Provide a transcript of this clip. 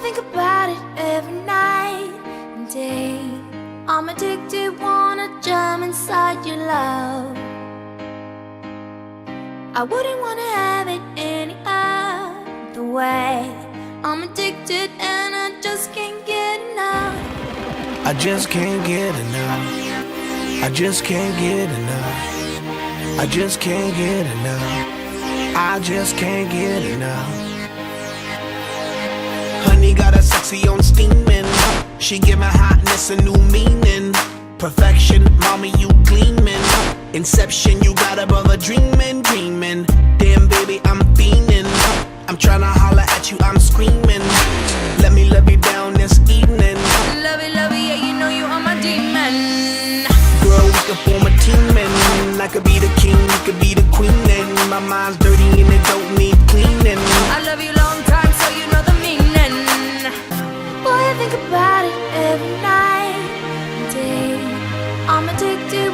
think about it every night and day. I'm addicted, wanna jump inside your love. I wouldn't wanna have it any other way. I'm addicted and I just can't get enough. I just can't get enough. I just can't get enough. I just can't get enough. I just can't get enough. Honey got her sexy on steaming. She give my hotness a new meaning. Perfection, mommy, you gleaming. Inception, you got above a dreaming, dreaming. Damn, baby, I'm fiending. I'm tryna holler at you, I'm screaming. Let me love you down this evening. Love it, yeah, you know you are my demon. Girl, we could form a team and I could be the king, you could be the queen. And my mind's dirty and it don't need cleaning. I love you long time, so you know the meaning. Boy, I think about it every night and day. I'm addicted,